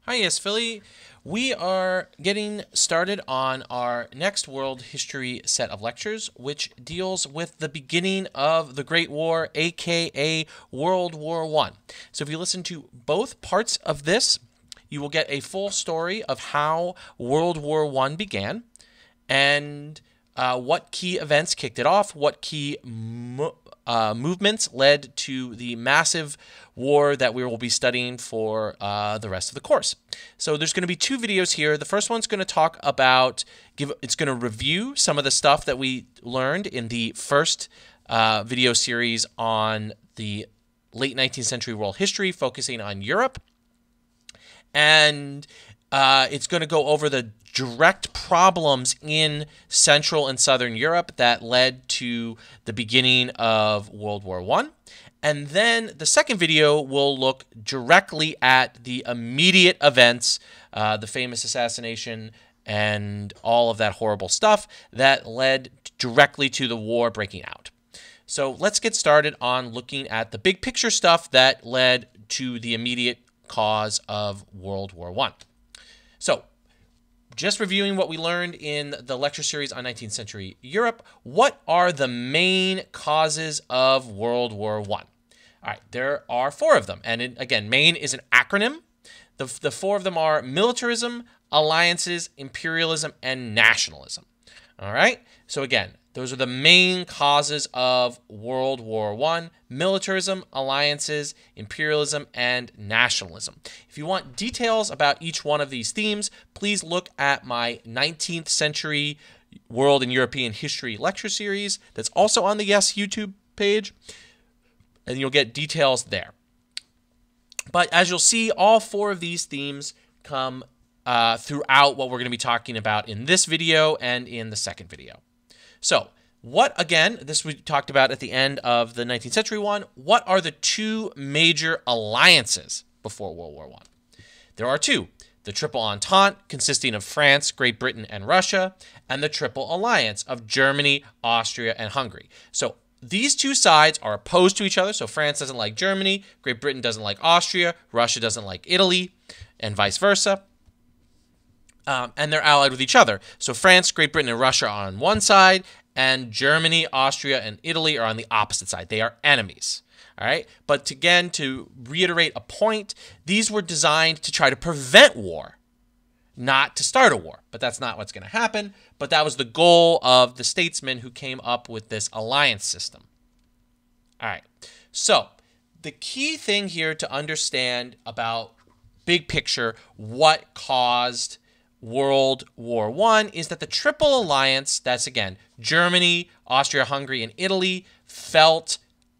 Hi, yes, Philly. We are getting started on our next world history set of lectures, which deals with the beginning of the Great War, aka World War One. So if you listen to both parts of this, you will get a full story of how World War One began and what key events kicked it off, what key movements led to the massive war that we will be studying for the rest of the course. So there's going to be two videos here. The first one's going to talk about, it's going to review some of the stuff that we learned in the first video series on the late 19th century world history, focusing on Europe. And it's going to go over the direct problems in Central and Southern Europe that led to the beginning of World War I. And then the second video will look directly at the immediate events, the famous assassination and all of that horrible stuff that led directly to the war breaking out. So let's get started on looking at the big picture stuff that led to the immediate cause of World War I. So, just reviewing what we learned in the lecture series on 19th century Europe, what are the main causes of World War I? All right, there are four of them. And again, main is an acronym. The four of them are militarism, alliances, imperialism, and nationalism. All right, so again, those are the main causes of World War I: militarism, alliances, imperialism, and nationalism. If you want details about each one of these themes, please look at my 19th century world and European history lecture series that's also on the Yes YouTube page, and you'll get details there. But as you'll see, all four of these themes come throughout what we're going to be talking about in this video and in the second video. So, what, again, this we talked about at the end of the 19th century one, what are the two major alliances before World War I? There are two: the Triple Entente, consisting of France, Great Britain, and Russia, and the Triple Alliance of Germany, Austria, and Hungary. So, these two sides are opposed to each other. So, France doesn't like Germany, Great Britain doesn't like Austria, Russia doesn't like Italy, and vice versa. And they're allied with each other. So France, Great Britain, and Russia are on one side, and Germany, Austria, and Italy are on the opposite side. They are enemies. All right. But again, to reiterate a point, these were designed to try to prevent war, not to start a war. But that's not what's going to happen. But that was the goal of the statesmen who came up with this alliance system. All right. So the key thing here to understand about big picture, what caused World War I, is that the Triple Alliance, that's again Germany, Austria-Hungary, and Italy, felt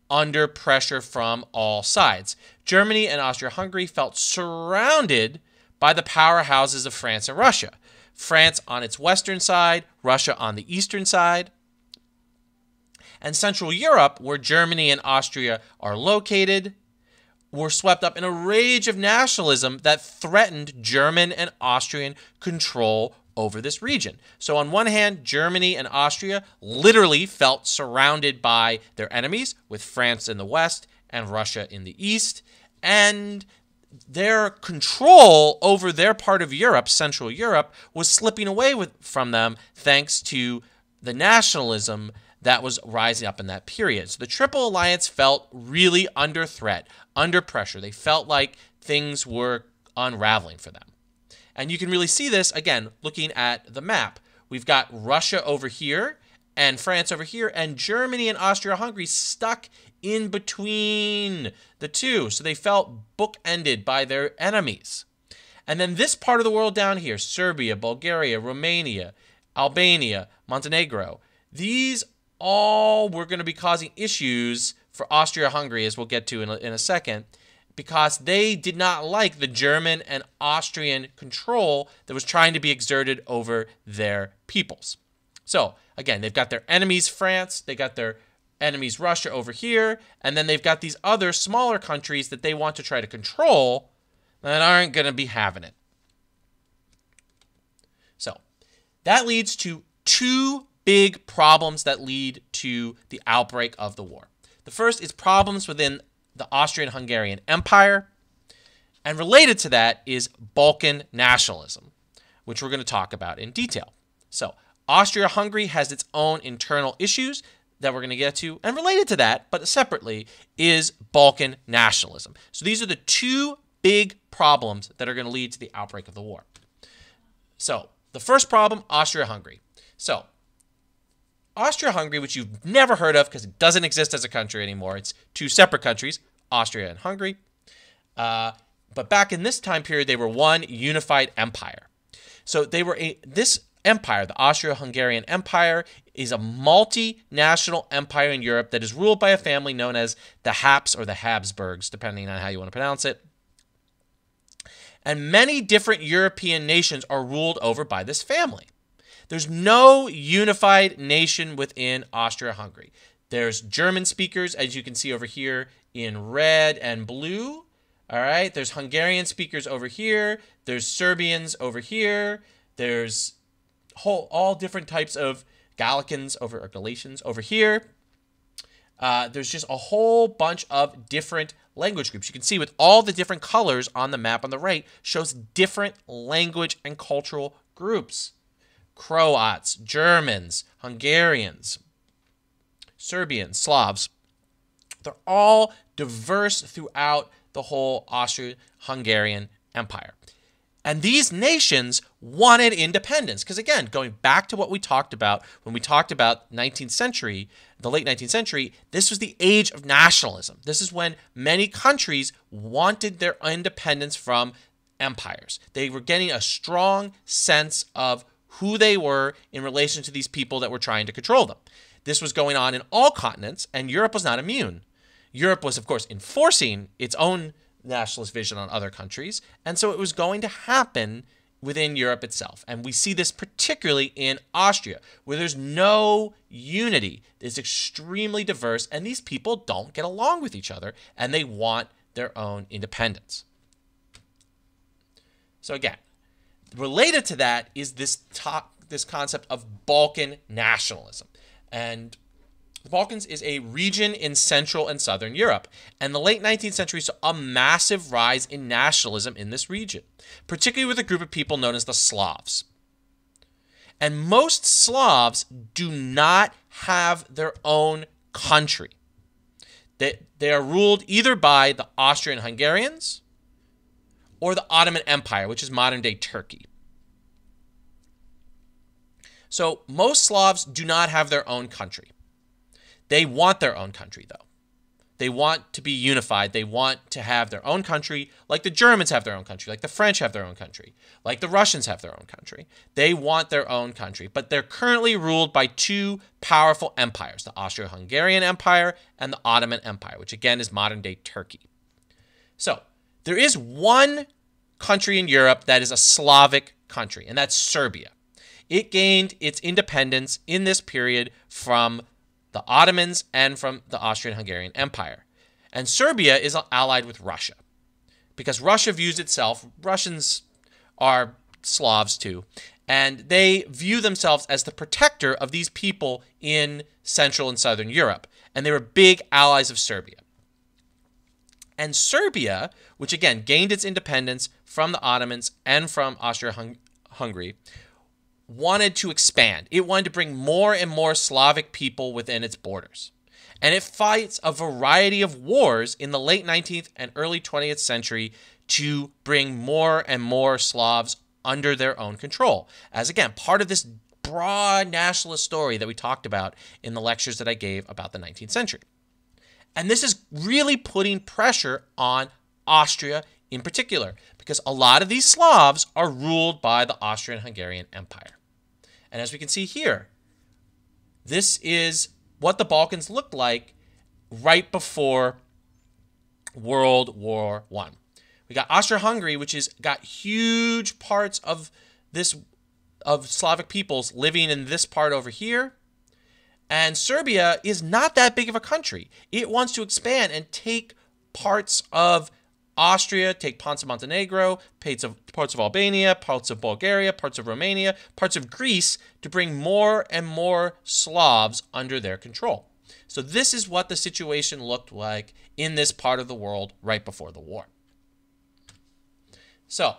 under pressure from all sides. Germany and Austria-Hungary felt surrounded by the powerhouses of France and Russia. France on its western side, Russia on the eastern side. And Central Europe, where Germany and Austria are located, were swept up in a rage of nationalism that threatened German and Austrian control over this region. So on one hand, Germany and Austria literally felt surrounded by their enemies, with France in the west and Russia in the east, and their control over their part of Europe, Central Europe, was slipping away from them thanks to the nationalism that was rising up in that period. So the Triple Alliance felt really under threat, under pressure. They felt like things were unraveling for them. And you can really see this, again, looking at the map. We've got Russia over here and France over here, and Germany and Austria-Hungary stuck in between the two. So they felt bookended by their enemies. And then this part of the world down here, Serbia, Bulgaria, Romania, Albania, Montenegro, these all were going to be causing issues for Austria-Hungary, as we'll get to in a second, because they did not like the German and Austrian control that was trying to be exerted over their peoples. So, again, they've got their enemies, France, they got their enemies, Russia, over here, and then they've got these other smaller countries that they want to try to control that aren't going to be having it. So, that leads to two big problems that lead to the outbreak of the war. The first is problems within the Austrian-Hungarian Empire. And related to that is Balkan nationalism, which we're going to talk about in detail. So Austria-Hungary has its own internal issues that we're going to get to, and related to that, but separately, is Balkan nationalism. So these are the two big problems that are going to lead to the outbreak of the war. So the first problem, Austria-Hungary. So Austria-Hungary, which you've never heard of because it doesn't exist as a country anymore. It's two separate countries, Austria and Hungary. But back in this time period, they were one unified empire. So they were this empire, the Austro-Hungarian Empire, is a multinational empire in Europe that is ruled by a family known as the Haps or the Habsburgs, depending on how you want to pronounce it. And many different European nations are ruled over by this family. There's no unified nation within Austria-Hungary. There's German speakers, as you can see over here in red and blue. All right, there's Hungarian speakers over here. There's Serbians over here. There's all different types of Galicians or Galatians over here. There's just a whole bunch of different language groups. You can see with all the different colors on the map on the right shows different language and cultural groups. Croats, Germans, Hungarians, Serbians, Slavs. They're all diverse throughout the whole Austro-Hungarian Empire. And these nations wanted independence because, again, going back to what we talked about when we talked about 19th century, the late 19th century, this was the age of nationalism. This is when many countries wanted their independence from empires. They were getting a strong sense of who they were in relation to these people that were trying to control them. This was going on in all continents, and Europe was not immune. Europe was, of course, enforcing its own nationalist vision on other countries, and so it was going to happen within Europe itself. And we see this particularly in Austria, where there's no unity. It's extremely diverse, and these people don't get along with each other, and they want their own independence. So again, related to that is this concept of Balkan nationalism. And the Balkans is a region in Central and Southern Europe, and the late 19th century saw a massive rise in nationalism in this region, particularly with a group of people known as the Slavs. And most Slavs do not have their own country. They are ruled either by the Austrian Hungarians or the Ottoman Empire, which is modern-day Turkey. So most Slavs do not have their own country. They want their own country, though. They want to be unified. They want to have their own country, like the Germans have their own country, like the French have their own country, like the Russians have their own country. They want their own country, but they're currently ruled by two powerful empires, the Austro-Hungarian Empire and the Ottoman Empire, which again is modern-day Turkey. So there is one country in Europe that is a Slavic country, and that's Serbia. It gained its independence in this period from the Ottomans and from the Austrian-Hungarian Empire. And Serbia is allied with Russia because Russia views itself, Russians are Slavs too, and they view themselves as the protector of these people in Central and Southern Europe. And they were big allies of Serbia. And Serbia, which again gained its independence from the Ottomans and from Austria-Hungary, wanted to expand. It wanted to bring more and more Slavic people within its borders. And it fights a variety of wars in the late 19th and early 20th century to bring more and more Slavs under their own control. As again, part of this broad nationalist story that we talked about in the lectures that I gave about the 19th century. And this is really putting pressure on Austria in particular, because a lot of these Slavs are ruled by the Austrian-Hungarian Empire. And as we can see here, this is what the Balkans looked like right before World War I. We got Austria-Hungary, which has got huge parts of Slavic peoples living in this part over here. And Serbia is not that big of a country. It wants to expand and take parts of Austria, take parts of Montenegro, parts of Albania, parts of Bulgaria, parts of Romania, parts of Greece to bring more and more Slavs under their control. So this is what the situation looked like in this part of the world right before the war. So,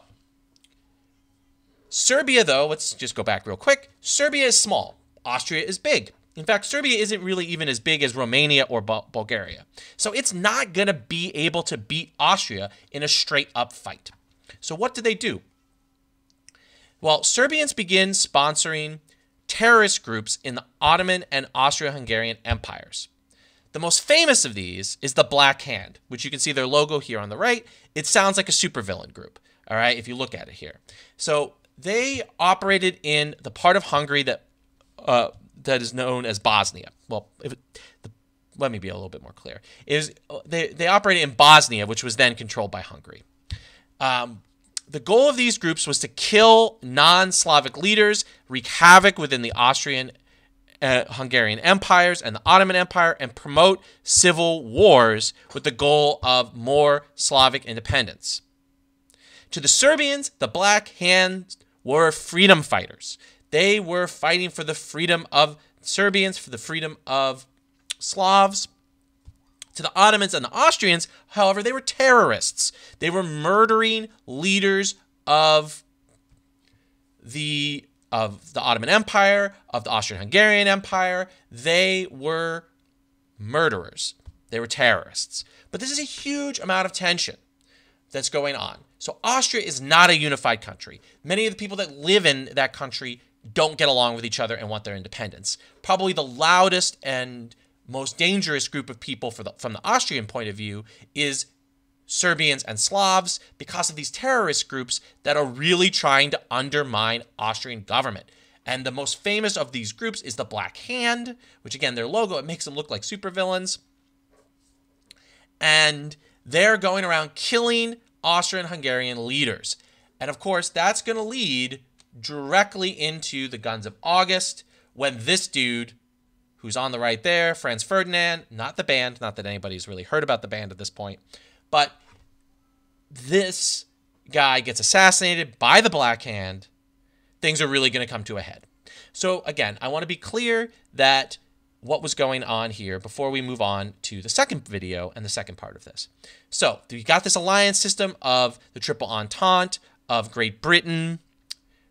Serbia, though, let's just go back real quick. Serbia is small. Austria is big. In fact, Serbia isn't really even as big as Romania or Bulgaria. So it's not going to be able to beat Austria in a straight-up fight. So what did they do? Well, Serbians begin sponsoring terrorist groups in the Ottoman and Austria-Hungarian empires. The most famous of these is the Black Hand, which you can see their logo here on the right. It sounds like a supervillain group, all right, if you look at it here. So they operated in the part of Hungary that is known as Bosnia. Well, let me be a little bit more clear. They operated in Bosnia, which was then controlled by Hungary. The goal of these groups was to kill non-Slavic leaders, wreak havoc within the Austrian Hungarian empires and the Ottoman Empire, and promote civil wars with the goal of more Slavic independence. To the Serbians, the Black Hands were freedom fighters. They were fighting for the freedom of Serbians, for the freedom of Slavs. To the Ottomans and the Austrians, however, they were terrorists. They were murdering leaders of the Ottoman Empire, of the Austrian-Hungarian Empire. They were murderers. They were terrorists. But this is a huge amount of tension that's going on. So Austria is not a unified country. Many of the people that live in that country don't get along with each other and want their independence. Probably the loudest and most dangerous group of people from the Austrian point of view is Serbians and Slavs, because of these terrorist groups that are really trying to undermine Austrian government. And the most famous of these groups is the Black Hand, which again, their logo, it makes them look like supervillains. And they're going around killing Austrian-Hungarian leaders. And of course, that's going to lead directly into the Guns of August, when this dude, who's on the right there, Franz Ferdinand, not the band, not that anybody's really heard about the band at this point, but this guy gets assassinated by the Black Hand. Things are really going to come to a head. So again, I want to be clear that what was going on here before we move on to the second video and the second part of this. So you got this alliance system of the Triple Entente of Great Britain,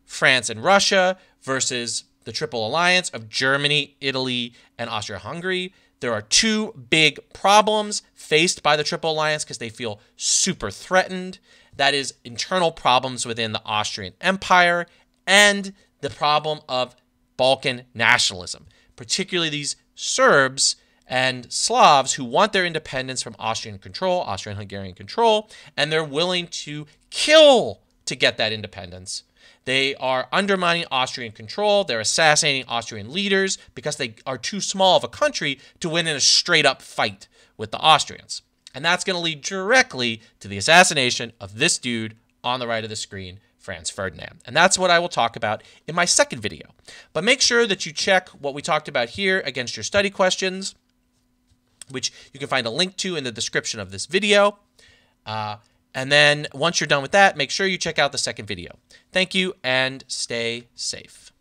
France, and Russia versus the Triple Alliance of Germany, Italy, and Austria-Hungary. There are two big problems faced by the Triple Alliance because they feel super threatened. That is internal problems within the Austrian Empire and the problem of Balkan nationalism, particularly these Serbs and Slavs who want their independence from Austrian control, Austrian-Hungarian control, and they're willing to kill to get that independence. They are undermining Austrian control. They're assassinating Austrian leaders because they are too small of a country to win in a straight-up fight with the Austrians. And that's going to lead directly to the assassination of this dude on the right of the screen, Franz Ferdinand. And that's what I will talk about in my second video. But make sure that you check what we talked about here against your study questions, which you can find a link to in the description of this video. And then once you're done with that, make sure you check out the second video. Thank you and stay safe.